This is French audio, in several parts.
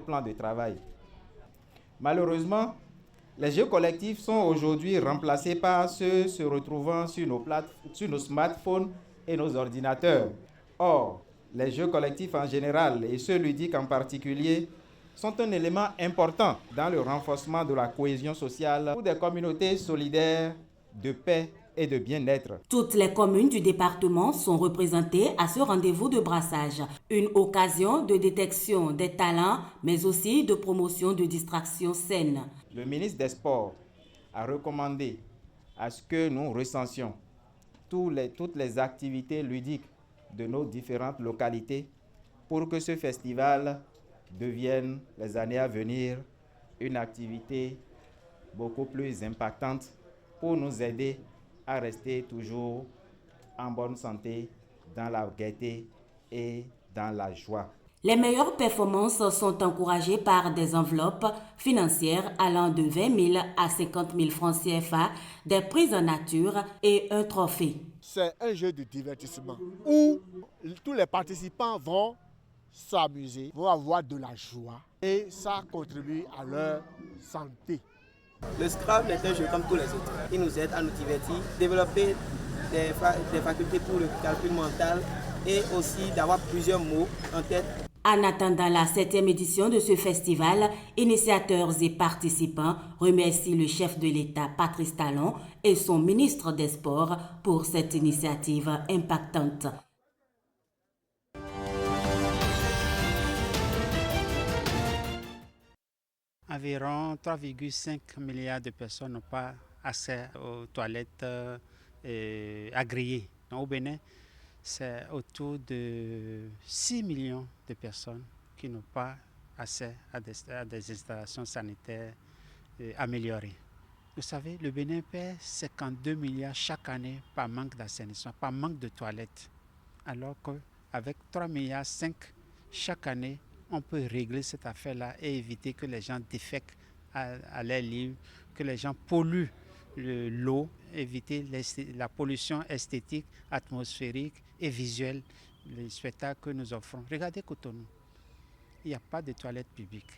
plan de travail. Malheureusement, les jeux collectifs sont aujourd'hui remplacés par ceux se retrouvant sur nos smartphones et nos ordinateurs. Or, les jeux collectifs en général et ceux ludiques en particulier sont un élément important dans le renforcement de la cohésion sociale pour des communautés solidaires de paix et de bien-être. Toutes les communes du département sont représentées à ce rendez-vous de brassage. Une occasion de détection des talents, mais aussi de promotion de distractions saines. Le ministre des Sports a recommandé à ce que nous recensions toutes les activités ludiques de nos différentes localités pour que ce festival devienne, les années à venir, une activité beaucoup plus impactante pour nous aider à rester toujours en bonne santé, dans la gaieté et dans la joie. Les meilleures performances sont encouragées par des enveloppes financières allant de 20 000 à 50 000 francs CFA, des prises en nature et un trophée. C'est un jeu de divertissement où tous les participants vont s'amuser, vont avoir de la joie et ça contribue à leur santé. Le Scrabble est un jeu comme tous les autres. Il nous aide à nous divertir, développer des facultés pour le calcul mental et aussi d'avoir plusieurs mots en tête. En attendant la 7e édition de ce festival, initiateurs et participants remercient le chef de l'État Patrice Talon et son ministre des Sports pour cette initiative impactante. Environ 3,5 milliards de personnes n'ont pas accès aux toilettes agréées. Donc, au Bénin, c'est autour de 6 millions de personnes qui n'ont pas accès à des installations sanitaires améliorées. Vous savez, le Bénin perd 52 milliards chaque année par manque d'assainissement, par manque de toilettes. Alors qu'avec 3,5 milliards chaque année, on peut régler cette affaire-là et éviter que les gens défèquent à l'air libre, que les gens polluent l'eau, éviter la pollution esthétique, atmosphérique et visuelle, les spectacles que nous offrons. Regardez Cotonou, il n'y a pas de toilettes publiques.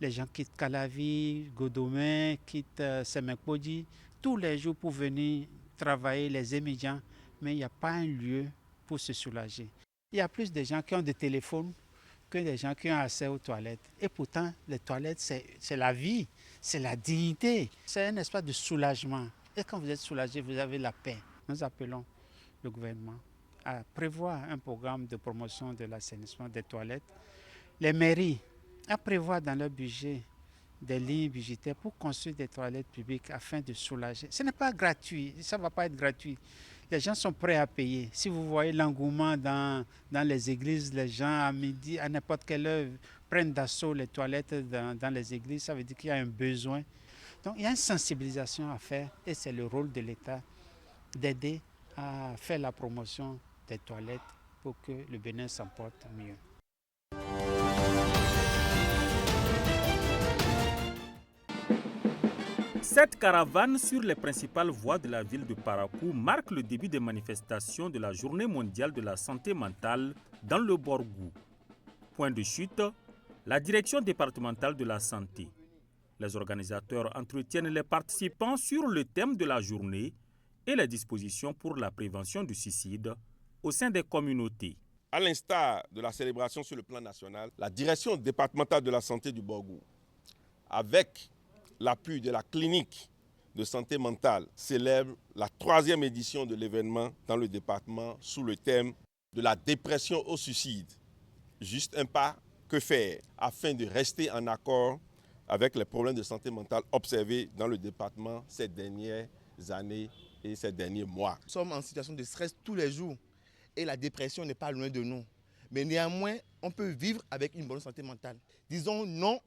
Les gens quittent Calavi, Godomin, quittent Semenkpodi tous les jours pour venir travailler, les étudiants, mais il n'y a pas un lieu pour se soulager. Il y a plus de gens qui ont des téléphones que des gens qui ont accès aux toilettes. Et pourtant, les toilettes, c'est la vie, c'est la dignité, c'est un espace de soulagement. Et quand vous êtes soulagé, vous avez la paix. Nous appelons le gouvernement à prévoir un programme de promotion de l'assainissement des toilettes. Les mairies à prévoir dans leur budget des lignes budgétaires pour construire des toilettes publiques afin de soulager. Ce n'est pas gratuit, ça ne va pas être gratuit. Les gens sont prêts à payer. Si vous voyez l'engouement dans les églises, les gens à midi, à n'importe quelle heure, prennent d'assaut les toilettes dans les églises, ça veut dire qu'il y a un besoin. Donc il y a une sensibilisation à faire et c'est le rôle de l'État d'aider à faire la promotion des toilettes pour que le Bénin s'en porte mieux. Cette caravane sur les principales voies de la ville de Parakou marque le début des manifestations de la Journée mondiale de la santé mentale dans le Borgou. Point de chute, la direction départementale de la santé. Les organisateurs entretiennent les participants sur le thème de la journée et les dispositions pour la prévention du suicide au sein des communautés. À l'instar de la célébration sur le plan national, la direction départementale de la santé du Borgou, avec l'appui de la clinique de santé mentale, célèbre la 3e édition de l'événement dans le département sous le thème de la dépression au suicide. Juste un pas, que faire afin de rester en accord avec les problèmes de santé mentale observés dans le département ces dernières années et ces derniers mois. Nous sommes en situation de stress tous les jours et la dépression n'est pas loin de nous. Mais néanmoins, on peut vivre avec une bonne santé mentale. Disons non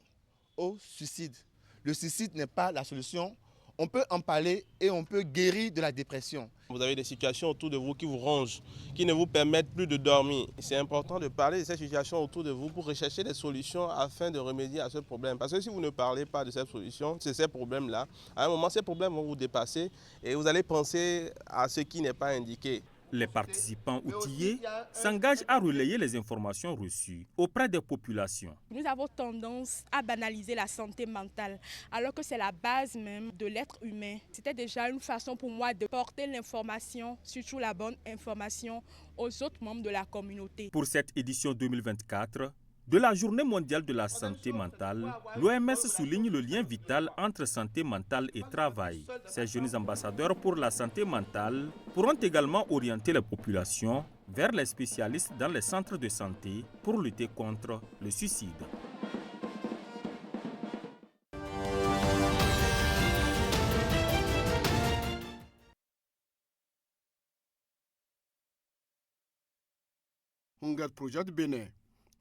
au suicide. Le suicide n'est pas la solution. On peut en parler et on peut guérir de la dépression. Vous avez des situations autour de vous qui vous rongent, qui ne vous permettent plus de dormir. C'est important de parler de ces situations autour de vous pour rechercher des solutions afin de remédier à ce problème. Parce que si vous ne parlez pas de cette solution, de ces problèmes-là, à un moment, ces problèmes vont vous dépasser et vous allez penser à ce qui n'est pas indiqué. Les participants outillés s'engagent à relayer les informations reçues auprès des populations. Nous avons tendance à banaliser la santé mentale, alors que c'est la base même de l'être humain. C'était déjà une façon pour moi de porter l'information, surtout la bonne information, aux autres membres de la communauté. Pour cette édition 2024, de la Journée mondiale de la santé mentale, l'OMS souligne le lien vital entre santé mentale et travail. Ces jeunes ambassadeurs pour la santé mentale pourront également orienter les populations vers les spécialistes dans les centres de santé pour lutter contre le suicide. Hunger Project Bénin.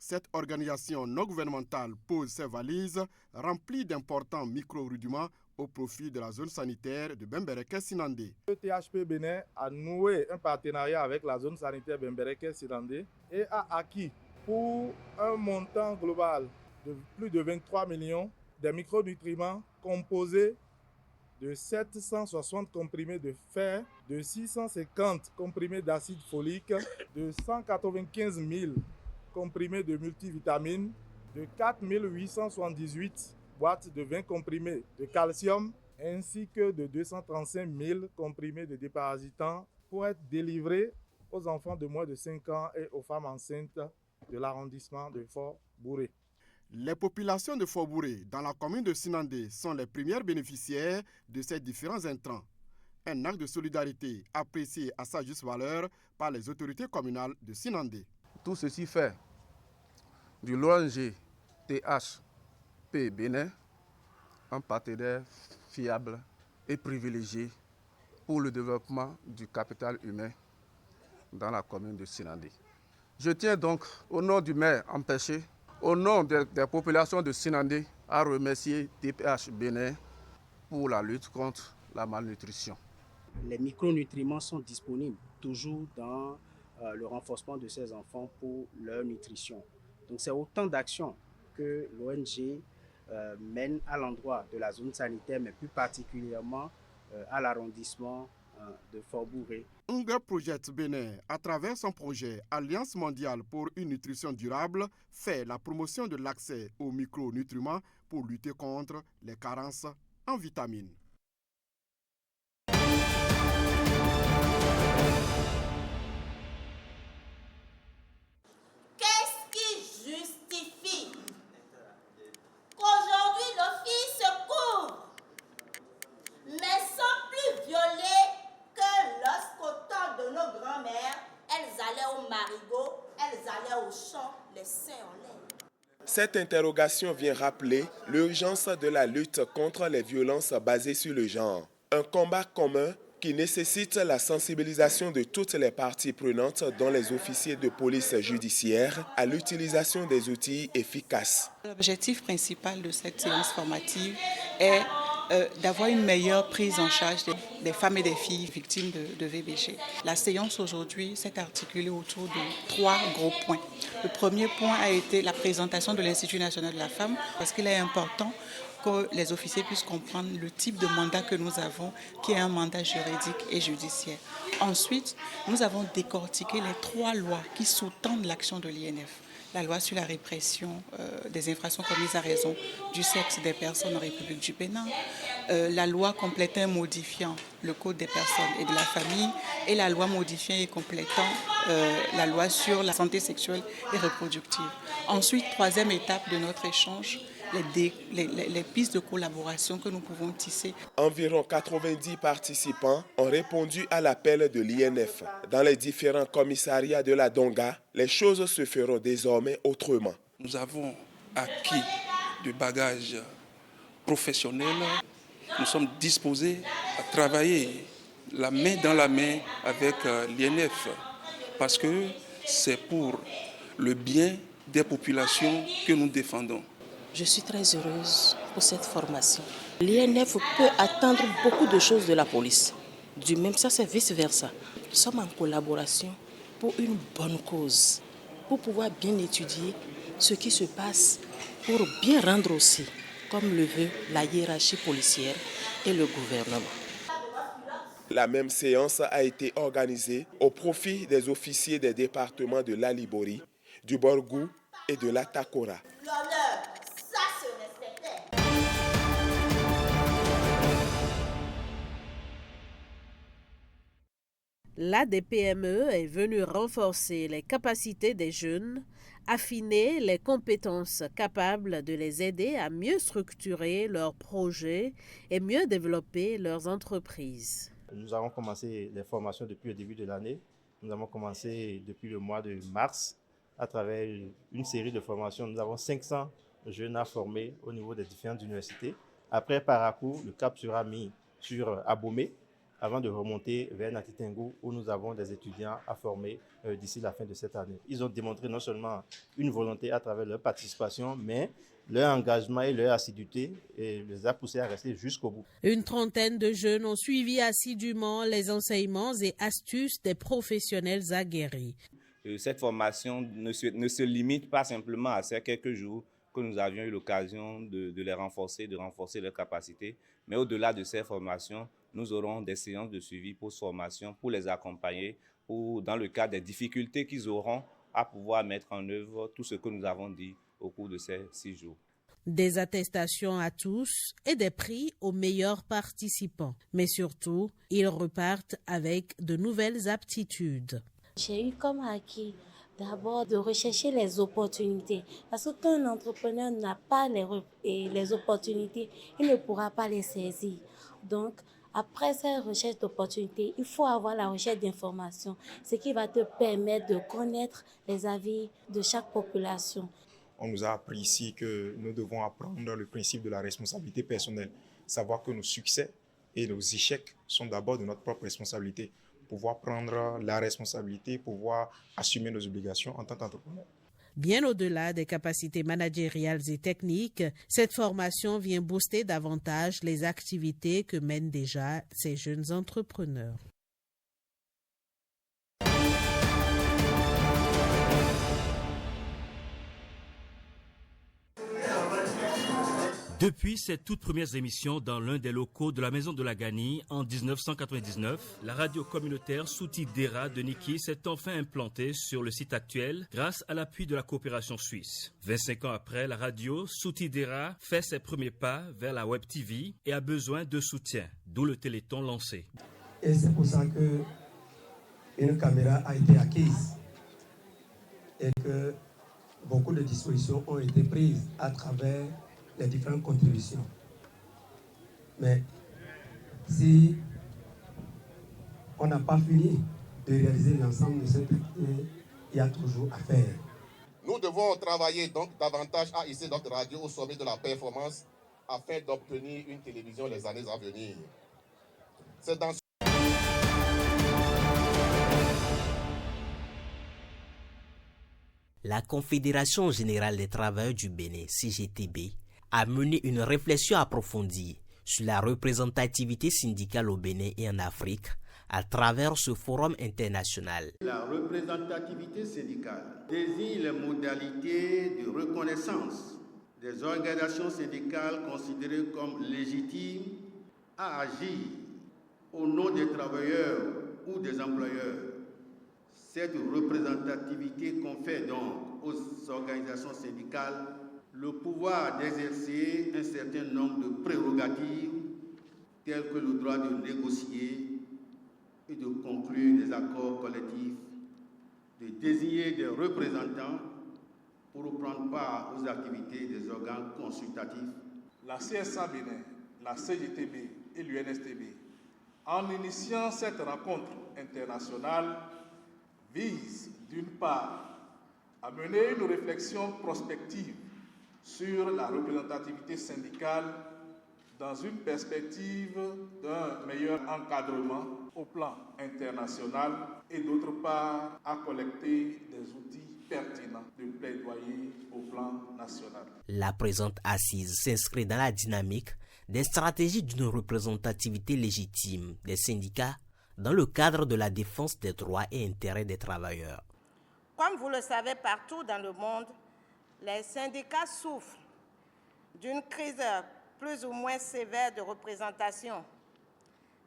Cette organisation non gouvernementale pose ses valises remplies d'importants micro-rudiments au profit de la zone sanitaire de Bembereke-Sinandé. Le THP Bénin a noué un partenariat avec la zone sanitaire Bembereke-Sinandé et a acquis pour un montant global de plus de 23 millions des micronutriments composés de 760 comprimés de fer, de 650 comprimés d'acide folique, de 195 000 comprimés de multivitamines, de 4 878 boîtes de 20 comprimés de calcium, ainsi que de 235 000 comprimés de déparasitants pour être délivrés aux enfants de moins de 5 ans et aux femmes enceintes de l'arrondissement de Fort-Bouré. Les populations de Fort-Bouré, dans la commune de Sinandé, sont les premières bénéficiaires de ces différents intrants. Un acte de solidarité apprécié à sa juste valeur par les autorités communales de Sinandé. Tout ceci fait du l'ONG THP Bénin un partenaire fiable et privilégié pour le développement du capital humain dans la commune de Sinandé. Je tiens donc, au nom du maire empêché, au nom des populations de Sinandé, à remercier TPH Bénin pour la lutte contre la malnutrition. Les micronutriments sont disponibles toujours dans le renforcement de ces enfants pour leur nutrition. Donc c'est autant d'actions que l'ONG mène à l'endroit de la zone sanitaire, mais plus particulièrement à l'arrondissement de Fort-Bouré. Hunger Project Bénin, à travers son projet Alliance mondiale pour une nutrition durable, fait la promotion de l'accès aux micronutriments pour lutter contre les carences en vitamines. Qu'est-ce qui justifie qu'aujourd'hui nos filles se couvrent, mais sont plus violées que lorsqu'au temps de nos grands-mères, elles allaient au marigot, elles allaient au champ, les seins en l'air. Cette interrogation vient rappeler l'urgence de la lutte contre les violences basées sur le genre. Un combat commun qui nécessite la sensibilisation de toutes les parties prenantes, dont les officiers de police judiciaire, à l'utilisation des outils efficaces. L'objectif principal de cette séance formative est d'avoir une meilleure prise en charge des femmes et des filles victimes de VBG. La séance aujourd'hui s'est articulée autour de 3 gros points. Le premier point a été la présentation de l'Institut national de la femme, parce qu'il est important que les officiers puissent comprendre le type de mandat que nous avons, qui est un mandat juridique et judiciaire. Ensuite, nous avons décortiqué les 3 lois qui sous-tendent l'action de l'INF. La loi sur la répression des infractions commises à raison du sexe des personnes en République du Bénin, la loi complétant et modifiant le Code des personnes et de la famille et la loi modifiant et complétant la loi sur la santé sexuelle et reproductive. Ensuite, 3e étape de notre échange, les pistes de collaboration que nous pouvons tisser. Environ 90 participants ont répondu à l'appel de l'INF. Dans les différents commissariats de la Donga, les choses se feront désormais autrement. Nous avons acquis du bagage professionnel. Nous sommes disposés à travailler la main dans la main avec l'INF parce que c'est pour le bien des populations que nous défendons. Je suis très heureuse pour cette formation. L'INF peut attendre beaucoup de choses de la police. Du même ça, c'est vice-versa. Nous sommes en collaboration pour une bonne cause, pour pouvoir bien étudier ce qui se passe, pour bien rendre aussi, comme le veut la hiérarchie policière et le gouvernement. La même séance a été organisée au profit des officiers des départements de l'Alibori, du Borgou et de la Takora. L'honneur, ça se respectait. L'ADPME est venue renforcer les capacités des jeunes, affiner les compétences capables de les aider à mieux structurer leurs projets et mieux développer leurs entreprises. Nous avons commencé les formations depuis le début de l'année. Nous avons commencé depuis le mois de mars à travers une série de formations. Nous avons 500 jeunes à former au niveau des différentes universités. Après Parakou, le cap sera mis sur Abomey avant de remonter vers Natitengo où nous avons des étudiants à former d'ici la fin de cette année. Ils ont démontré non seulement une volonté à travers leur participation, mais leur engagement et leur assiduité les a poussés à rester jusqu'au bout. Une trentaine de jeunes ont suivi assidûment les enseignements et astuces des professionnels aguerris. Cette formation ne se limite pas simplement à ces quelques jours que nous avions eu l'occasion de les renforcer, de renforcer leurs capacités. Mais au-delà de ces formations, nous aurons des séances de suivi post-formation pour les accompagner, dans le cas des difficultés qu'ils auront à pouvoir mettre en œuvre tout ce que nous avons dit au cours de ces 6 jours. Des attestations à tous et des prix aux meilleurs participants. Mais surtout, ils repartent avec de nouvelles aptitudes. J'ai eu comme acquis d'abord de rechercher les opportunités. Parce que quand un entrepreneur n'a pas les opportunités, il ne pourra pas les saisir. Donc, après cette recherche d'opportunités, il faut avoir la recherche d'informations, ce qui va te permettre de connaître les avis de chaque population. On nous a appris ici que nous devons apprendre le principe de la responsabilité personnelle, savoir que nos succès et nos échecs sont d'abord de notre propre responsabilité, pouvoir prendre la responsabilité, pouvoir assumer nos obligations en tant qu'entrepreneur. Bien au-delà des capacités managériales et techniques, cette formation vient booster davantage les activités que mènent déjà ces jeunes entrepreneurs. Depuis ses toutes premières émissions dans l'un des locaux de la Maison de la Ganie en 1999, la radio communautaire Souti Dera de Niki s'est enfin implantée sur le site actuel grâce à l'appui de la coopération suisse. 25 ans après, la radio Souti Dera fait ses premiers pas vers la Web TV et a besoin de soutien, d'où le Téléthon lancé. Et c'est pour ça qu'une caméra a été acquise et que beaucoup de dispositions ont été prises à travers les différentes contributions. Mais si on n'a pas fini de réaliser l'ensemble de cette activité, il y a toujours à faire. Nous devons travailler donc davantage à hisser notre radio au sommet de la performance afin d'obtenir une télévision les années à venir. C'est dans La Confédération générale des travailleurs du Bénin, CGTB, a mené une réflexion approfondie sur la représentativité syndicale au Bénin et en Afrique à travers ce forum international. La représentativité syndicale désigne les modalités de reconnaissance des organisations syndicales considérées comme légitimes à agir au nom des travailleurs ou des employeurs. Cette représentativité confère donc aux organisations syndicales le pouvoir d'exercer un certain nombre de prérogatives telles que le droit de négocier et de conclure des accords collectifs, de désigner des représentants pour prendre part aux activités des organes consultatifs. La CSA Bénin, la CGTB et l'UNSTB, en initiant cette rencontre internationale, visent d'une part à mener une réflexion prospective sur la représentativité syndicale dans une perspective d'un meilleur encadrement au plan international et d'autre part à collecter des outils pertinents de plaidoyer au plan national. La présente assise s'inscrit dans la dynamique des stratégies d'une représentativité légitime des syndicats dans le cadre de la défense des droits et intérêts des travailleurs. Comme vous le savez, partout dans le monde, les syndicats souffrent d'une crise plus ou moins sévère de représentation.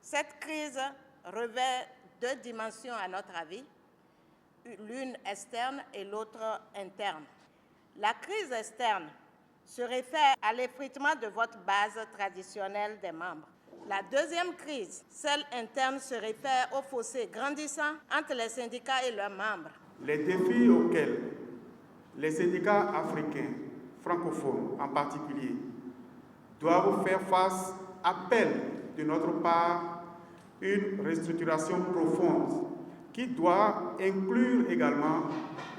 Cette crise revêt deux dimensions à notre avis, l'une externe et l'autre interne. La crise externe se réfère à l'effritement de votre base traditionnelle des membres. La deuxième crise, celle interne, se réfère au fossé grandissant entre les syndicats et leurs membres. Les défis auxquels les syndicats africains, francophones en particulier, doivent faire face appellent de notre part une restructuration profonde qui doit inclure également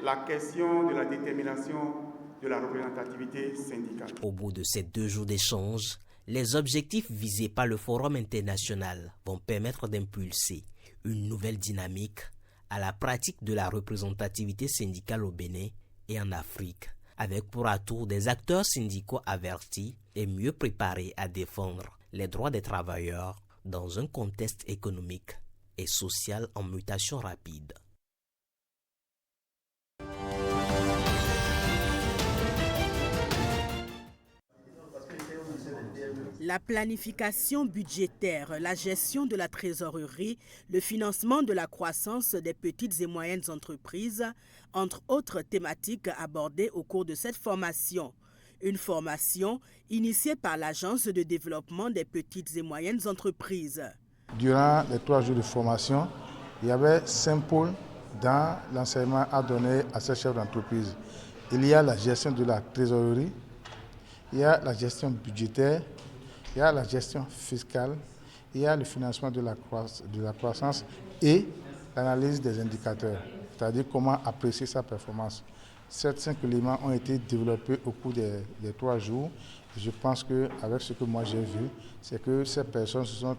la question de la détermination de la représentativité syndicale. Au bout de ces 2 jours d'échange, les objectifs visés par le Forum international vont permettre d'impulser une nouvelle dynamique à la pratique de la représentativité syndicale au Bénin et en Afrique, avec pour atout des acteurs syndicaux avertis et mieux préparés à défendre les droits des travailleurs dans un contexte économique et social en mutation rapide. La planification budgétaire, la gestion de la trésorerie, le financement de la croissance des petites et moyennes entreprises, entre autres thématiques abordées au cours de cette formation. Une formation initiée par l'Agence de développement des petites et moyennes entreprises. Durant les 3 jours de formation, il y avait 5 pôles dans l'enseignement à donner à ces chefs d'entreprise. Il y a la gestion de la trésorerie, il y a la gestion budgétaire, il y a la gestion fiscale, il y a le financement de la croissance et l'analyse des indicateurs, c'est-à-dire comment apprécier sa performance. Ces 5 éléments ont été développés au cours des 3 jours. Je pense qu'avec ce que moi j'ai vu, c'est que ces personnes se sont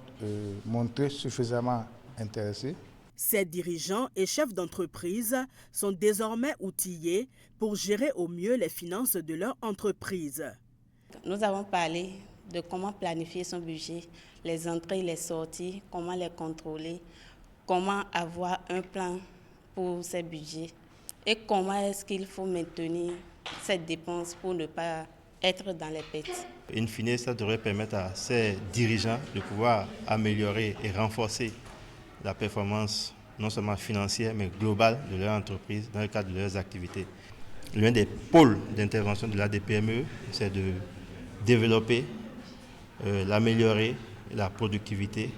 montrées suffisamment intéressées. Ces dirigeants et chefs d'entreprise sont désormais outillés pour gérer au mieux les finances de leur entreprise. Nous avons parlé de comment planifier son budget, les entrées et les sorties, comment les contrôler, comment avoir un plan pour ces budgets et comment est-ce qu'il faut maintenir cette dépense pour ne pas être dans les pertes. In fine, ça devrait permettre à ces dirigeants de pouvoir améliorer et renforcer la performance non seulement financière mais globale de leur entreprise dans le cadre de leurs activités. L'un des pôles d'intervention de l'ADPME, c'est de développer, l'améliorer la productivité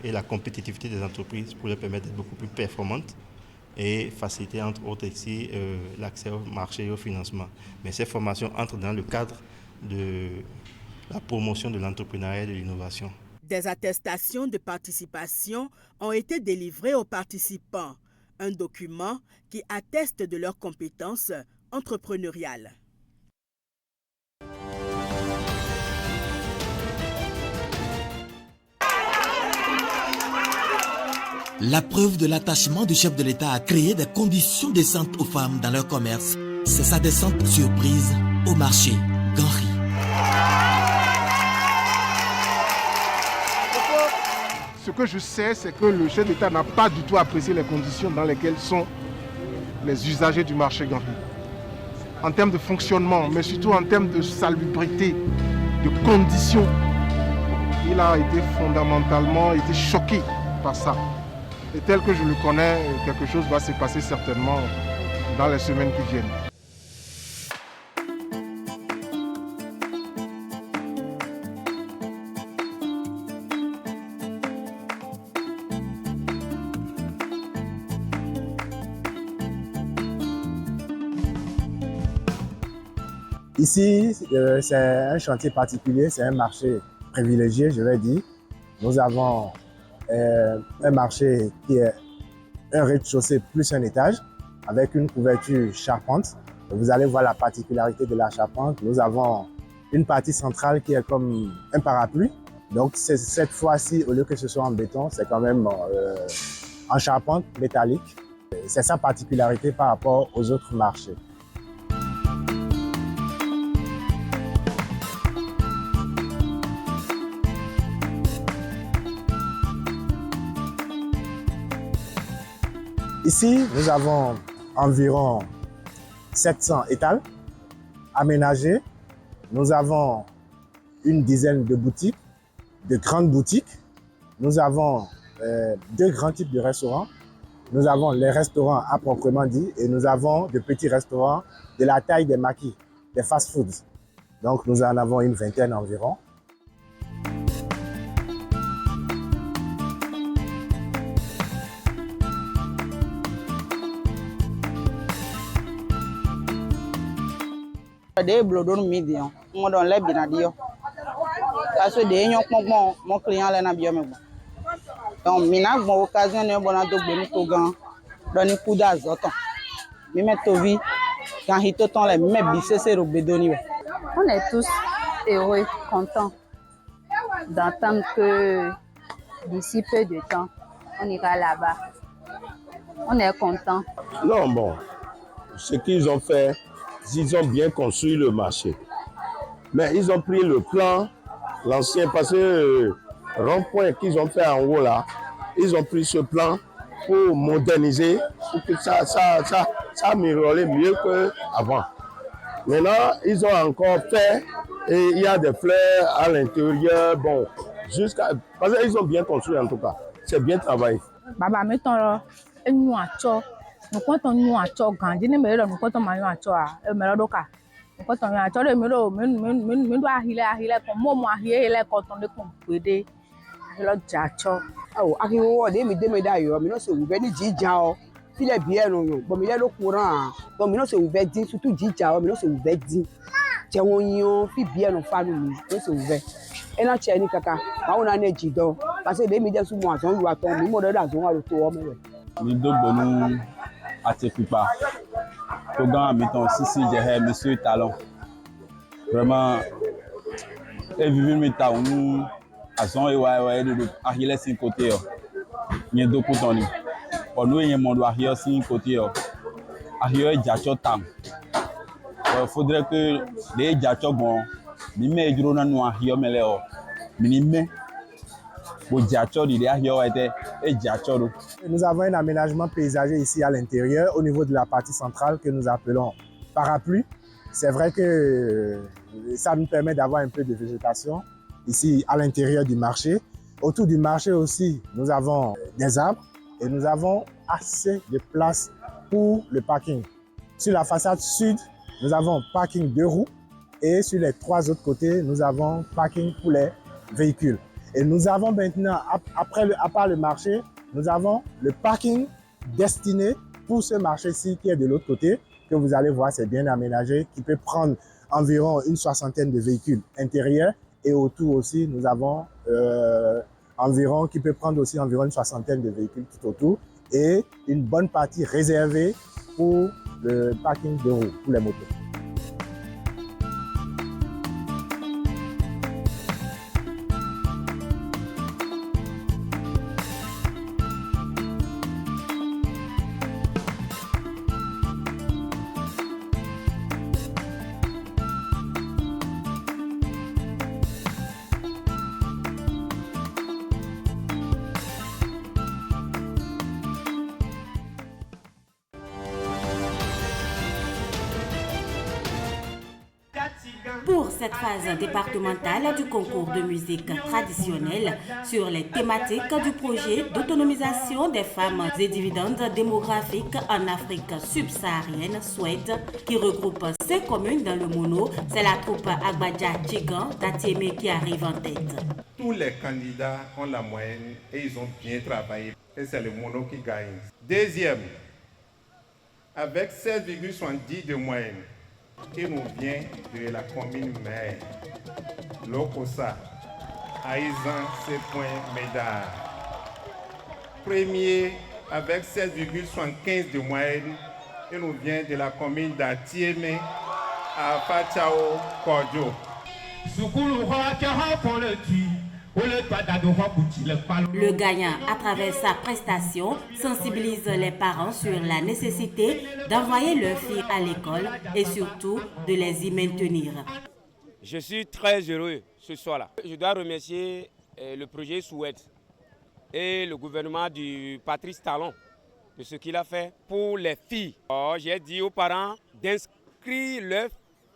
et la compétitivité des entreprises pour leur permettre d'être beaucoup plus performantes et faciliter entre autres ici l'accès au marché et au financement. Mais ces formations entrent dans le cadre de la promotion de l'entrepreneuriat et de l'innovation. Des attestations de participation ont été délivrées aux participants, un document qui atteste de leurs compétences entrepreneuriales. La preuve de l'attachement du chef de l'État à créer des conditions décentes aux femmes dans leur commerce, c'est sa descente surprise au marché Ganri. Ce que je sais, c'est que le chef d'État n'a pas du tout apprécié les conditions dans lesquelles sont les usagers du marché Ganri. En termes de fonctionnement, mais surtout en termes de salubrité, de conditions, il a été fondamentalement choqué par ça. Et tel que je le connais, quelque chose va se passer certainement dans les semaines qui viennent. Ici, c'est un chantier particulier, c'est un marché privilégié, je vais dire. Nous avons un marché qui est un rez-de-chaussée plus un étage avec une couverture charpente. Vous allez voir la particularité de la charpente. Nous avons une partie centrale qui est comme un parapluie. Donc cette fois-ci, au lieu que ce soit en béton, c'est quand même en charpente métallique. C'est sa particularité par rapport aux autres marchés. Ici, nous avons environ 700 étals aménagés. Nous avons une dizaine de boutiques, de grandes boutiques. Nous avons deux grands types de restaurants. Nous avons les restaurants à proprement dit et nous avons de petits restaurants de la taille des maquis, des fast-foods. Donc nous en avons une vingtaine environ. Des blodon midi, on donne les binadio. Parce que des gens mon client les n'a bien bon. Donc mina bon occasion ne bon ado bon to gan donner coup d'azote. Mi mettre vie quand il te ton les me bisse c'est robedoni. On est tous heureux, contents d'entendre que d'ici peu de temps, on ira là-bas. On est contents. Non, bon, ce qu'ils ont fait, ils ont bien construit le marché. Mais ils ont pris le plan, l'ancien, parce que rond-point qu'ils ont fait en haut là, ils ont pris ce plan pour moderniser, pour que ça améliore mieux qu'avant. Maintenant, ils ont encore fait, et il y a des fleurs à l'intérieur, bon, parce qu'ils ont bien construit en tout cas, c'est bien travaillé. Baba, mettons nous comptons nous à Tchok, nous comptons Mayon à Tchok, Melodoka. Nous comptons à Tchok, nous doit healer comme moi, healer quand on est complété. Alors, Tchok. Oh, à qui on est mis des médailles, mais non, c'est ouvert ni Djidjao. Il est bien, bon, il est au courant. Bon, mais non, c'est ouvert, surtout Djidjao, mais non, c'est ouvert. Tiens, on fait bien nos familles, c'est ouvert. Et là, tiens, Kaka, on a un Djidjao. Parce que les médias sont moins, on doit tomber, on doit tomber, on doit Nous devons Atepipa. Kogan mettons Sisi Djehe, Monsieur Talon. Vraiment, et vivre mes taouns, à son et ouais, de arrière sur côté. Il y a deux côtés. Pour nous, il y a mon arrière sur côté. Arrière Djacho Tam. Il faudrait que les Djacho bon, mais mes drônes nous arrière mais là, minime. Nous avons un aménagement paysager ici à l'intérieur, au niveau de la partie centrale que nous appelons parapluie. C'est vrai que ça nous permet d'avoir un peu de végétation ici à l'intérieur du marché. Autour du marché aussi, nous avons des arbres et nous avons assez de place pour le parking. Sur la façade sud, nous avons parking 2 roues et sur les 3 autres côtés, nous avons parking pour les véhicules. Et nous avons maintenant, à part le marché, nous avons le parking destiné pour ce marché-ci qui est de l'autre côté, que vous allez voir, c'est bien aménagé, qui peut prendre environ une 60aine de véhicules intérieurs. Et autour aussi, nous avons qui peut prendre aussi environ une 60aine de véhicules tout autour. Et une bonne partie réservée pour le parking de roues, pour les motos. Pour cette phase départementale du concours de musique traditionnelle sur les thématiques du projet d'autonomisation des femmes et dividendes démographiques en Afrique subsaharienne, SWED, qui regroupe 5 communes dans le Mono, c'est la troupe Agbadja Tchigan d'Atiémé qui arrive en tête. Tous les candidats ont la moyenne et ils ont bien travaillé. Et c'est le Mono qui gagne. Deuxième, avec 16,70 de moyenne, qui nous vient de la commune mère, Lokosa, Aïzan, 7 points médaille. Premier, avec 16,75 de moyenne, qui nous vient de la commune d'Atiémé, à Fachao, Kodjo. Le gagnant, à travers sa prestation, sensibilise les parents sur la nécessité d'envoyer leurs filles à l'école et surtout de les y maintenir. Je suis très heureux ce soir-là. Je dois remercier le projet SWED et le gouvernement du Patrice Talon de ce qu'il a fait pour les filles. J'ai dit aux parents d'inscrire leurs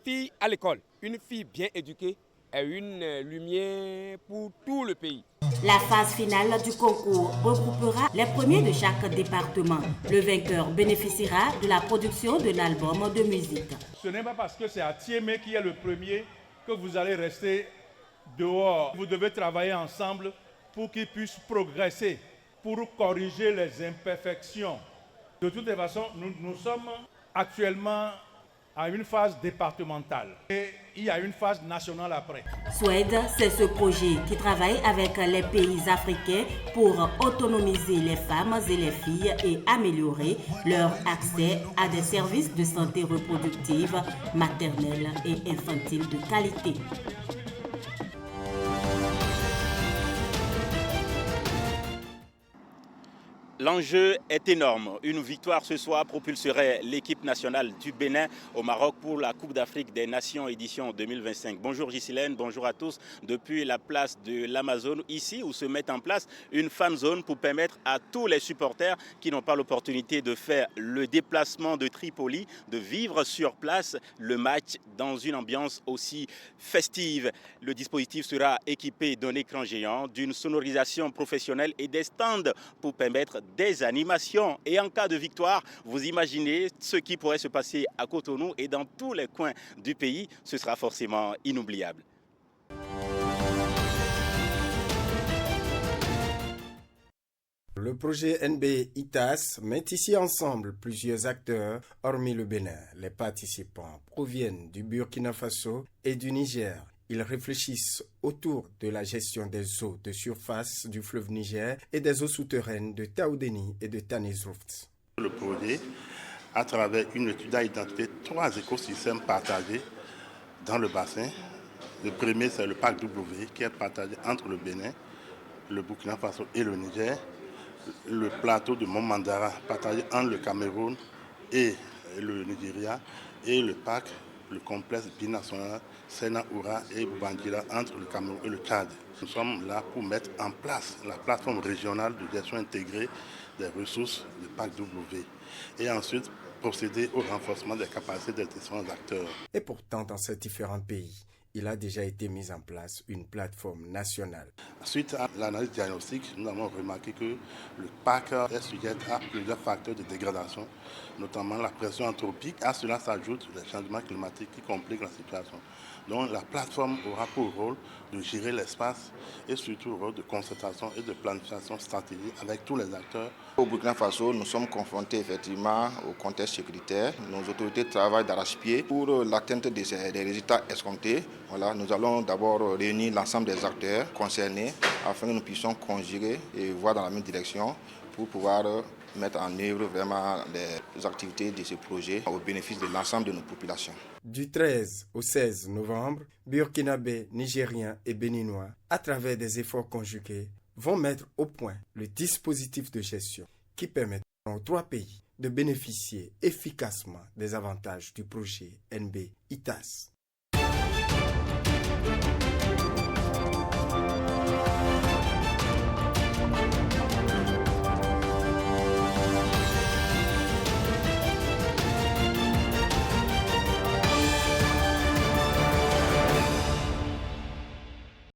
filles à l'école. Une fille bien éduquée est une lumière pour tout le pays. La phase finale du concours regroupera les premiers de chaque département. Le vainqueur bénéficiera de la production d'un album de musique. Ce n'est pas parce que c'est à Thiémé qui est le premier que vous allez rester dehors. Vous devez travailler ensemble pour qu'il puisse progresser, pour corriger les imperfections. De toutes les façons, nous sommes actuellement à une phase départementale et il y a une phase nationale après. SWED, c'est ce projet qui travaille avec les pays africains pour autonomiser les femmes et les filles et améliorer leur accès à des services de santé reproductive, maternelle et infantile de qualité. L'enjeu est énorme. Une victoire ce soir propulserait l'équipe nationale du Bénin au Maroc pour la Coupe d'Afrique des Nations édition 2025. Bonjour Ghislaine, bonjour à tous. Depuis la place de l'Amazone, ici où se met en place une fan zone pour permettre à tous les supporters qui n'ont pas l'opportunité de faire le déplacement de Tripoli, de vivre sur place le match dans une ambiance aussi festive. Le dispositif sera équipé d'un écran géant, d'une sonorisation professionnelle et des stands pour permettre des animations. Et en cas de victoire, vous imaginez ce qui pourrait se passer à Cotonou et dans tous les coins du pays. Ce sera forcément inoubliable. Le projet NB-ITAS met ici ensemble plusieurs acteurs, hormis le Bénin. Les participants proviennent du Burkina Faso et du Niger. Ils réfléchissent autour de la gestion des eaux de surface du fleuve Niger et des eaux souterraines de Taoudéni et de Tanizrouft. Le projet, à travers une étude, a identifié 3 écosystèmes partagés dans le bassin. Le premier, c'est le parc W, qui est partagé entre le Bénin, le Burkina Faso et le Niger. Le plateau de Mont Mandara, partagé entre le Cameroun et le Nigeria. Et le parc, le complexe binational Sena-Oura et Boubangira entre le Cameroun et le Tchad. Nous sommes là pour mettre en place la plateforme régionale de gestion intégrée des ressources du parc W et ensuite procéder au renforcement des capacités des différents acteurs. Et pourtant, dans ces différents pays, il a déjà été mis en place une plateforme nationale. Suite à l'analyse diagnostique, nous avons remarqué que le parc est sujet à plusieurs facteurs de dégradation, notamment la pression anthropique. À cela s'ajoutent les changements climatiques qui compliquent la situation. Donc la plateforme aura pour rôle de gérer l'espace et surtout le rôle de concertation et de planification stratégique avec tous les acteurs. Au Burkina Faso, nous sommes confrontés effectivement au contexte sécuritaire. Nos autorités travaillent d'arrache-pied pour l'atteinte des résultats escomptés. Voilà, nous allons d'abord réunir l'ensemble des acteurs concernés afin que nous puissions conjurer et voir dans la même direction pour pouvoir mettre en œuvre vraiment les activités de ce projet au bénéfice de l'ensemble de nos populations. Du 13 au 16 novembre, Burkinabés, Nigériens et Béninois, à travers des efforts conjugués, vont mettre au point le dispositif de gestion qui permet aux 3 pays de bénéficier efficacement des avantages du projet NB-ITAS.